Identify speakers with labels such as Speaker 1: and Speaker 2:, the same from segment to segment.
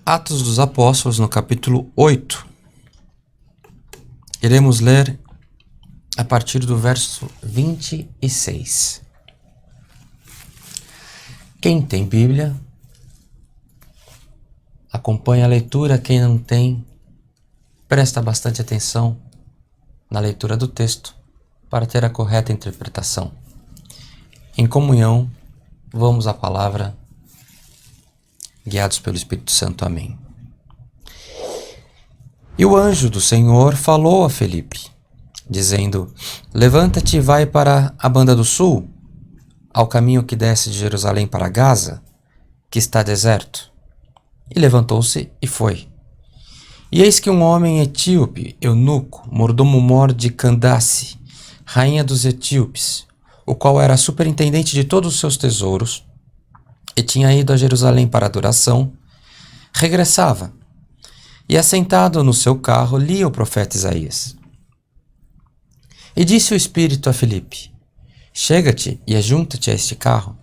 Speaker 1: Atos dos Apóstolos, no capítulo 8. Iremos ler a partir do verso 26. Quem tem Bíblia, acompanha a leitura. Quem não tem, presta bastante atenção na leitura do texto para ter a correta interpretação. Em comunhão, vamos à palavra, guiados pelo Espírito Santo. Amém. E o anjo do Senhor falou a Filipe, dizendo: Levanta-te e vai para a banda do sul, ao caminho que desce de Jerusalém para Gaza, que está deserto. E levantou-se e foi. E eis que um homem etíope, eunuco, mordomo-mor de Candace, rainha dos etíopes, o qual era superintendente de todos os seus tesouros, e tinha ido a Jerusalém para adoração, regressava, e assentado no seu carro lia o profeta Isaías. E disse o Espírito a Filipe: Chega-te e ajunta-te a este carro.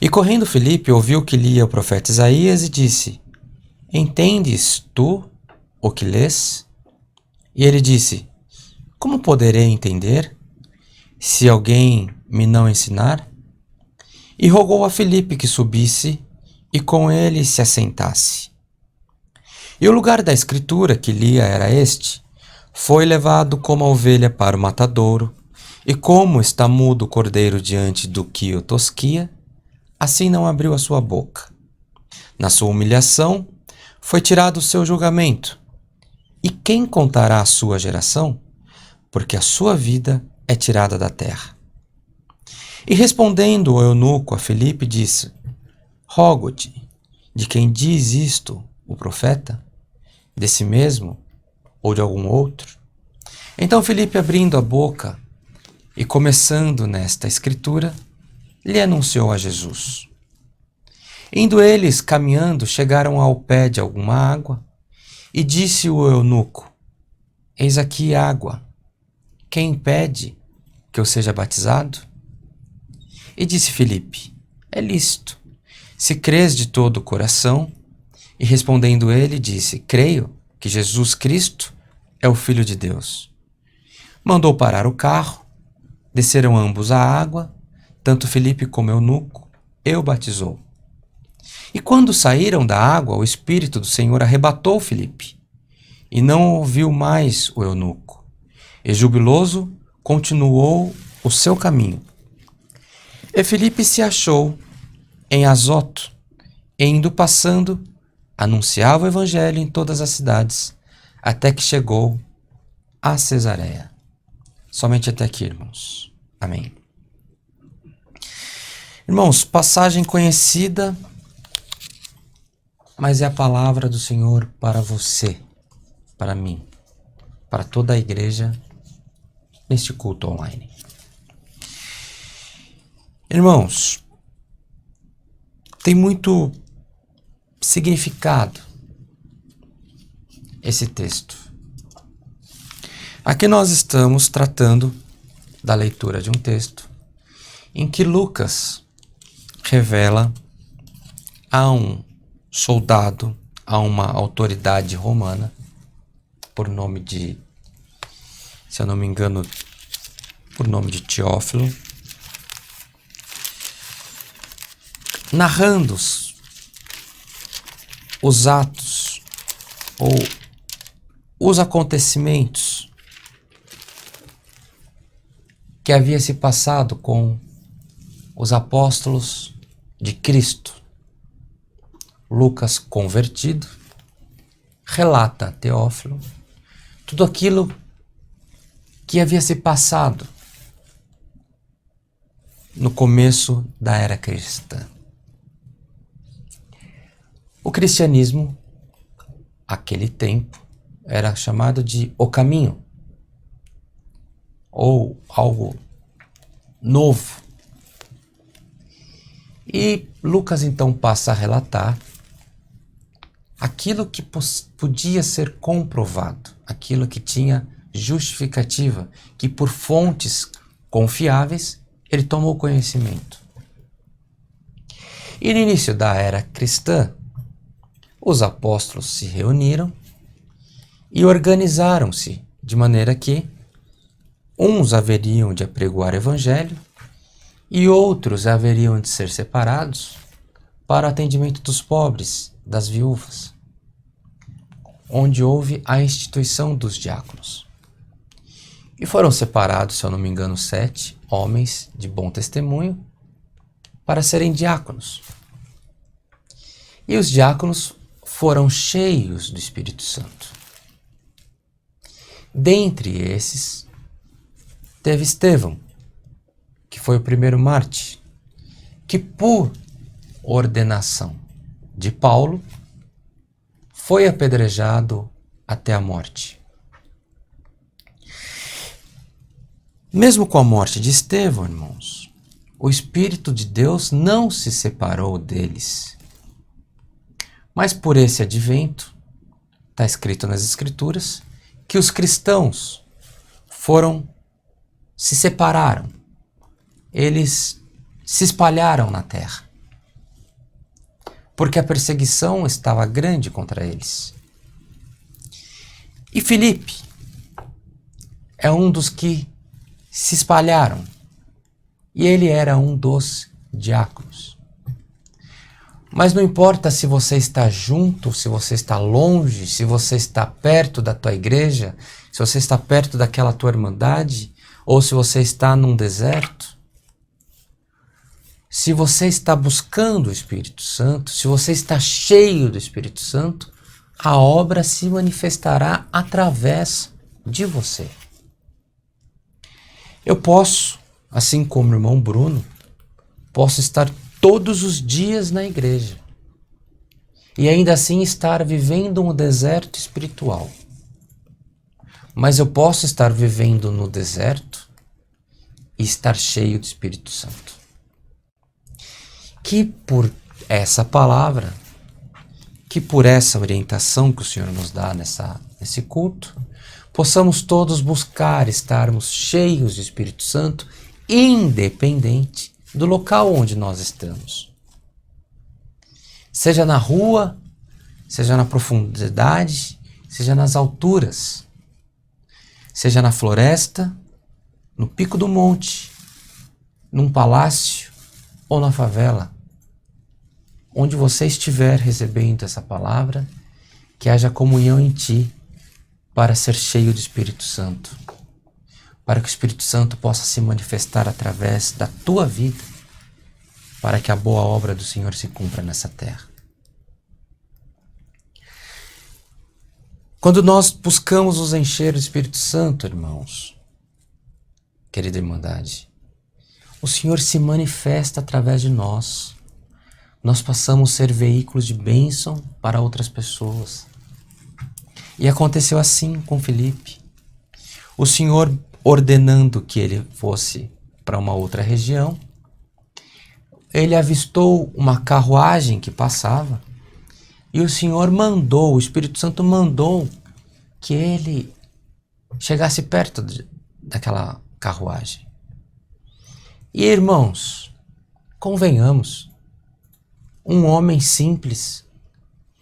Speaker 1: E correndo Filipe ouviu que lia o profeta Isaías e disse: Entendes tu o que lês? E ele disse: Como poderei entender, se alguém me não ensinar? E rogou a Filipe que subisse e com ele se assentasse. E o lugar da escritura que lia era este: Foi levado como a ovelha para o matadouro, e como está mudo o cordeiro diante do que o tosquia, assim não abriu a sua boca. Na sua humilhação foi tirado o seu julgamento. E quem contará a sua geração? Porque a sua vida é tirada da terra. E respondendo o eunuco a Filipe, disse: Rogo-te, de quem diz isto o profeta? De si mesmo ou de algum outro? Então Filipe, abrindo a boca e começando nesta escritura, lhe anunciou a Jesus. Indo eles caminhando, chegaram ao pé de alguma água, e disse o eunuco: Eis aqui água. Quem impede que eu seja batizado? E disse Filipe: É lícito, se crês de todo o coração. E respondendo ele, disse: Creio que Jesus Cristo é o Filho de Deus. Mandou parar o carro, desceram ambos à água, tanto Filipe como eunuco, e o batizou. E quando saíram da água, o Espírito do Senhor arrebatou Filipe, e não ouviu mais o eunuco. E jubiloso, continuou o seu caminho. E Filipe se achou em Azoto, e indo passando, anunciava o evangelho em todas as cidades, até que chegou a Cesareia. Somente até aqui, irmãos. Amém. Irmãos, passagem conhecida, mas é a palavra do Senhor para você, para mim, para toda a igreja neste culto online. Irmãos, tem muito significado esse texto. Aqui nós estamos tratando da leitura de um texto em que Lucas revela a um soldado, a uma autoridade romana, por nome de, se eu não me engano, por nome de Teófilo, narrando os atos ou os acontecimentos que havia se passado com os apóstolos de Cristo. Lucas, convertido, relata a Teófilo tudo aquilo que havia se passado no começo da era cristã. O cristianismo, aquele tempo, era chamado de o caminho, ou algo novo. E Lucas então passa a relatar aquilo que podia ser comprovado, aquilo que tinha justificativa, que por fontes confiáveis ele tomou conhecimento. E no início da era cristã, os apóstolos se reuniram e organizaram-se de maneira que uns haveriam de apregoar o evangelho e outros haveriam de ser separados para o atendimento dos pobres, das viúvas, onde houve a instituição dos diáconos. E foram separados, se eu não me engano, 7 homens de bom testemunho para serem diáconos. E os diáconos foram cheios do Espírito Santo. Dentre esses, teve Estevão, que foi o primeiro mártir, que por ordenação de Paulo foi apedrejado até a morte. Mesmo com a morte de Estevão, irmãos, o Espírito de Deus não se separou deles. Mas por esse advento, está escrito nas Escrituras, que os cristãos se separaram. Eles se espalharam na terra. Porque a perseguição estava grande contra eles. E Filipe é um dos que se espalharam. E ele era um dos diáconos. Mas não importa se você está junto, se você está longe, se você está perto da tua igreja, se você está perto daquela tua irmandade, ou se você está num deserto. Se você está buscando o Espírito Santo, se você está cheio do Espírito Santo, a obra se manifestará através de você. Eu posso, assim como o irmão Bruno, posso estar todos os dias na igreja e ainda assim estar vivendo um deserto espiritual. Mas eu posso estar vivendo no deserto e estar cheio do Espírito Santo. Que por essa palavra, que por essa orientação que o Senhor nos dá nesse culto, possamos todos buscar estarmos cheios do Espírito Santo, independente do local onde nós estamos. Seja na rua, seja na profundidade, seja nas alturas, seja na floresta, no pico do monte, num palácio ou na favela. Onde você estiver recebendo essa palavra, que haja comunhão em ti para ser cheio do Espírito Santo, para que o Espírito Santo possa se manifestar através da tua vida, para que a boa obra do Senhor se cumpra nessa terra. Quando nós buscamos nos encher do Espírito Santo, irmãos, querida irmandade, o Senhor se manifesta através de nós. Nós passamos a ser veículos de bênção para outras pessoas. E aconteceu assim com Filipe. O Senhor ordenando que ele fosse para uma outra região, ele avistou uma carruagem que passava e o Senhor mandou, o Espírito Santo mandou que ele chegasse perto daquela carruagem. E irmãos, convenhamos, um homem simples,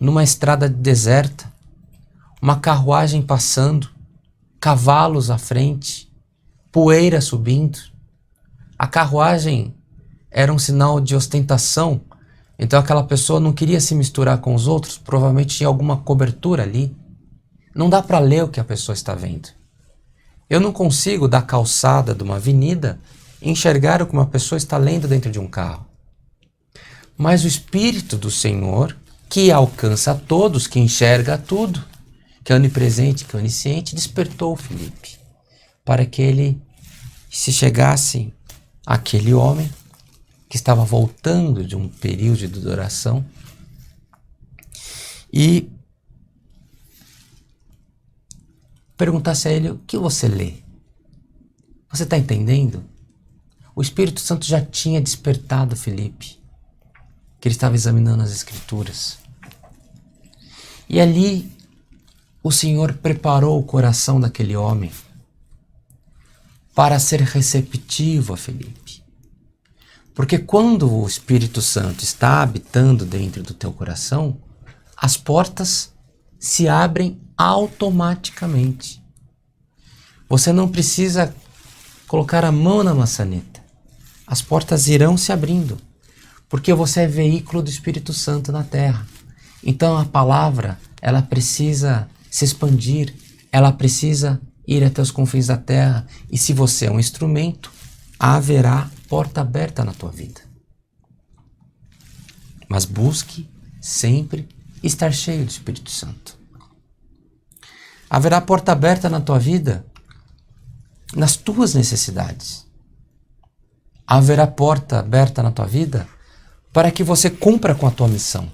Speaker 1: numa estrada deserta, uma carruagem passando, cavalos à frente, poeira subindo. A carruagem era um sinal de ostentação, então aquela pessoa não queria se misturar com os outros, provavelmente tinha alguma cobertura ali. Não dá para ler o que a pessoa está vendo. Eu não consigo, da calçada de uma avenida, enxergar o que uma pessoa está lendo dentro de um carro. Mas o Espírito do Senhor, que alcança a todos, que enxerga tudo, que é onipresente, que é onisciente, despertou Filipe para que ele se chegasse àquele homem que estava voltando de um período de adoração e perguntasse a ele: o que você lê? Você está entendendo? O Espírito Santo já tinha despertado Filipe, que ele estava examinando as Escrituras. E ali o Senhor preparou o coração daquele homem para ser receptivo a Filipe. Porque quando o Espírito Santo está habitando dentro do teu coração, as portas se abrem automaticamente. Você não precisa colocar a mão na maçaneta. As portas irão se abrindo, porque você é veículo do Espírito Santo na terra. Então a palavra, ela precisa se expandir, ela precisa ir até os confins da terra. E se você é um instrumento, haverá porta aberta na tua vida. Mas busque sempre estar cheio do Espírito Santo. Haverá porta aberta na tua vida nas tuas necessidades. Haverá porta aberta na tua vida para que você cumpra com a tua missão.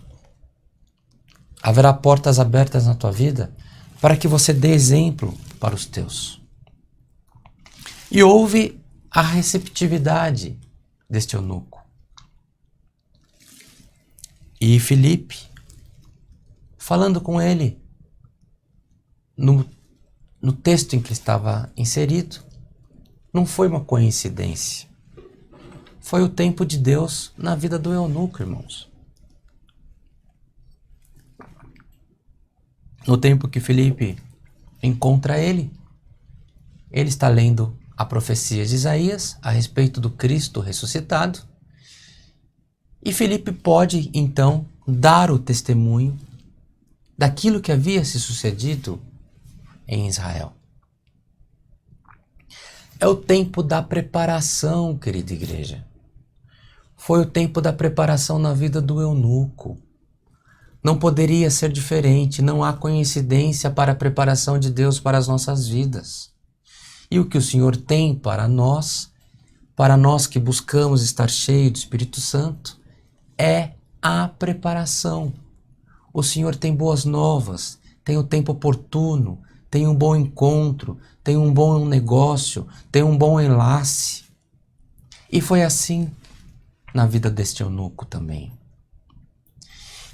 Speaker 1: Haverá portas abertas na tua vida para que você dê exemplo para os teus. E houve a receptividade deste eunuco. E Filipe, falando com ele, no texto em que estava inserido, não foi uma coincidência. Foi o tempo de Deus na vida do eunuco, irmãos. No tempo que Filipe encontra ele está lendo a profecia de Isaías a respeito do Cristo ressuscitado. E Filipe pode, então, dar o testemunho daquilo que havia se sucedido em Israel. É o tempo da preparação, querida igreja. Foi o tempo da preparação na vida do eunuco. Não poderia ser diferente, não há coincidência para a preparação de Deus para as nossas vidas. E o que o Senhor tem para nós que buscamos estar cheios do Espírito Santo, é a preparação. O Senhor tem boas novas, tem o tempo oportuno, tem um bom encontro, tem um bom negócio, tem um bom enlace. E foi assim na vida deste eunuco também.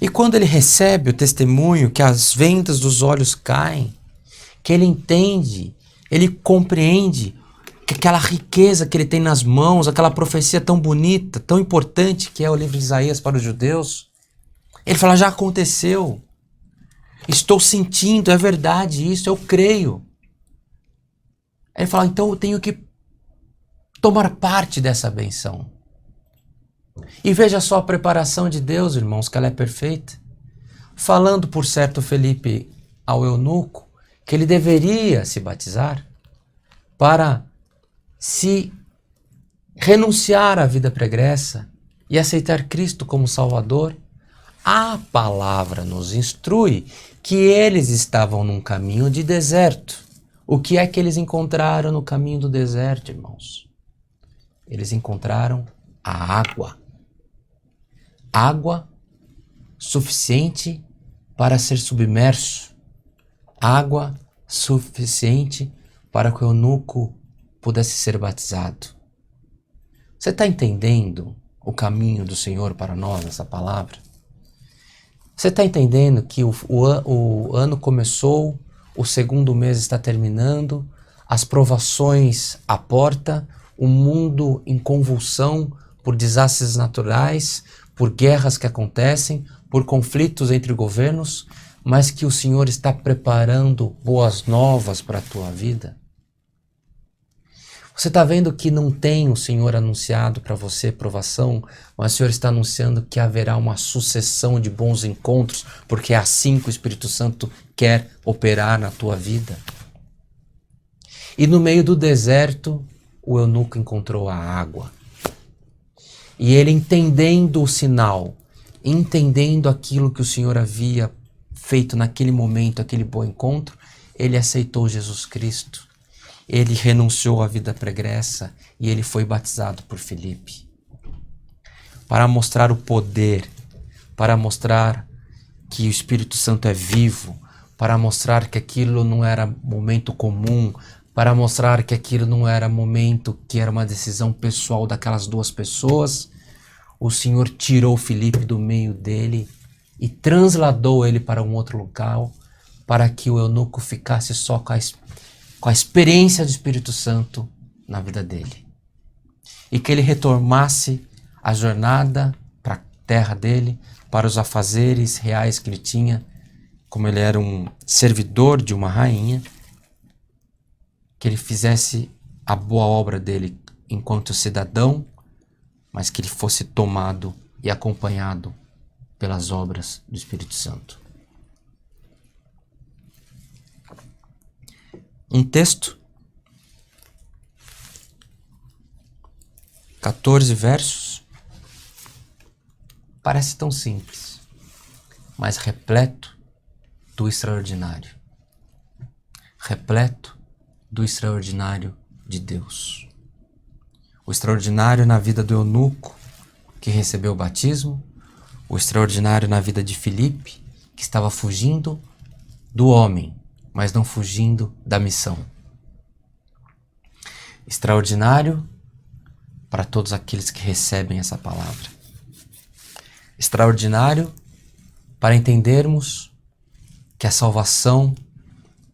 Speaker 1: E quando ele recebe o testemunho, que as vendas dos olhos caem, que ele entende, ele compreende que aquela riqueza que ele tem nas mãos, aquela profecia tão bonita, tão importante que é o livro de Isaías para os judeus, ele fala, já aconteceu, estou sentindo, é verdade isso, eu creio. Ele fala, então eu tenho que tomar parte dessa benção. E veja só a preparação de Deus, irmãos, que ela é perfeita. Falando, por certo, Felipe ao eunuco, que ele deveria se batizar para se renunciar à vida pregressa e aceitar Cristo como Salvador, a palavra nos instrui que eles estavam num caminho de deserto. O que é que eles encontraram no caminho do deserto, irmãos? Eles encontraram a água. Água suficiente para ser submerso. Água suficiente para que o eunuco pudesse ser batizado. Você está entendendo o caminho do Senhor para nós nessa palavra? Você está entendendo que o ano começou, o segundo mês está terminando, as provações à porta, o mundo em convulsão por desastres naturais, por guerras que acontecem, por conflitos entre governos, mas que o Senhor está preparando boas novas para a tua vida? Você está vendo que não tem o Senhor anunciado para você provação, mas o Senhor está anunciando que haverá uma sucessão de bons encontros, porque é assim que o Espírito Santo quer operar na tua vida. E no meio do deserto, o eunuco encontrou a água. E ele, entendendo o sinal, entendendo aquilo que o Senhor havia feito naquele momento, aquele bom encontro, ele aceitou Jesus Cristo. Ele renunciou à vida pregressa e ele foi batizado por Filipe. Para mostrar o poder, para mostrar que o Espírito Santo é vivo, para mostrar que aquilo não era momento comum, para mostrar que aquilo não era momento que era uma decisão pessoal daquelas duas pessoas, o Senhor tirou Filipe do meio dele e transladou ele para um outro local, para que o eunuco ficasse só com a experiência do Espírito Santo na vida dele. E que ele retomasse a jornada para a terra dele, para os afazeres reais que ele tinha, como ele era um servidor de uma rainha, que ele fizesse a boa obra dele enquanto cidadão, mas que ele fosse tomado e acompanhado pelas obras do Espírito Santo. Um texto, 14 versos, parece tão simples, mas repleto do extraordinário. Repleto do extraordinário de Deus. O extraordinário na vida do eunuco, que recebeu o batismo, o extraordinário na vida de Filipe, que estava fugindo do homem, mas não fugindo da missão. Extraordinário para todos aqueles que recebem essa palavra. Extraordinário para entendermos que a salvação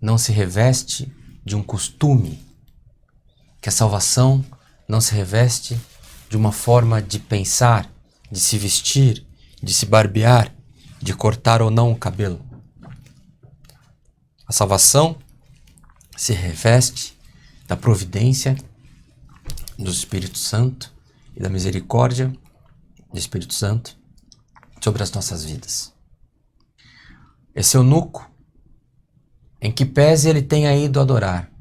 Speaker 1: não se reveste de um costume, que a salvação não se reveste de uma forma de pensar, de se vestir, de se barbear, de cortar ou não o cabelo. A salvação se reveste da providência do Espírito Santo e da misericórdia do Espírito Santo sobre as nossas vidas. Esse eunuco, em que pese ele tenha ido adorar,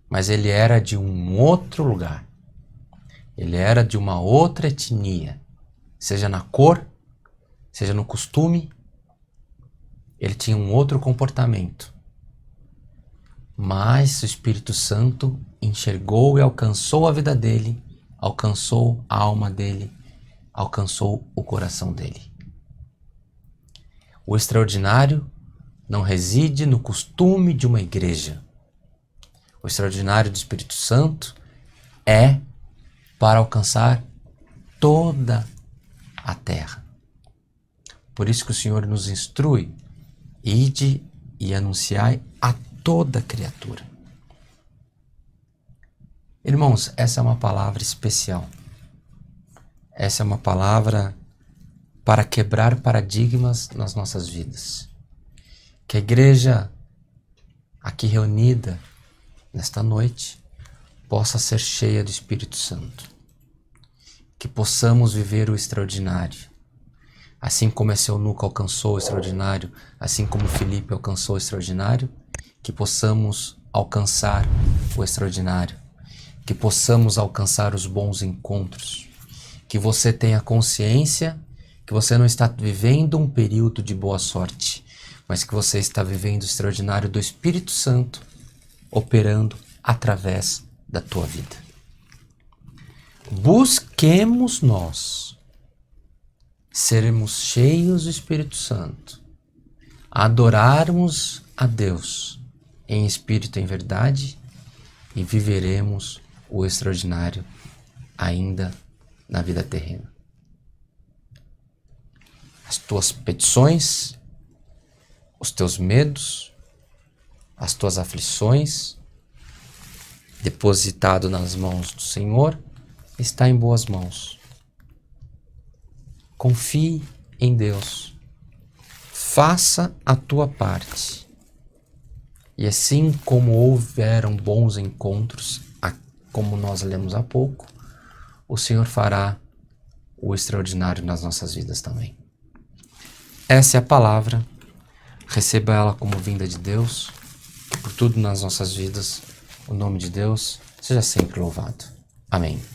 Speaker 1: mas ele era de um outro lugar. Ele era de uma outra etnia, seja na cor, seja no costume, ele tinha um outro comportamento. Mas o Espírito Santo enxergou e alcançou a vida dele, alcançou a alma dele, alcançou o coração dele. O extraordinário não reside no costume de uma igreja. O extraordinário do Espírito Santo é para alcançar toda a terra. Por isso que o Senhor nos instrui: ide e anunciai a toda criatura. Irmãos, essa é uma palavra especial. Essa é uma palavra para quebrar paradigmas nas nossas vidas. Que a igreja aqui reunida nesta noite possa ser cheia do Espírito Santo. Que possamos viver o extraordinário. Assim como esse eunuco alcançou o extraordinário, assim como Filipe alcançou o extraordinário, que possamos alcançar o extraordinário. Que possamos alcançar os bons encontros. Que você tenha consciência que você não está vivendo um período de boa sorte, mas que você está vivendo o extraordinário do Espírito Santo operando através da tua vida. Busquemos nós sermos cheios do Espírito Santo, adorarmos a Deus em espírito e em verdade e viveremos o extraordinário ainda na vida terrena. As tuas petições, os teus medos, as tuas aflições, depositado nas mãos do Senhor, está em boas mãos. Confie em Deus. Faça a tua parte. E assim como houveram bons encontros, como nós lemos há pouco, o Senhor fará o extraordinário nas nossas vidas também. Essa é a palavra. Receba ela como vinda de Deus. Por tudo nas nossas vidas, o nome de Deus seja sempre louvado. Amém.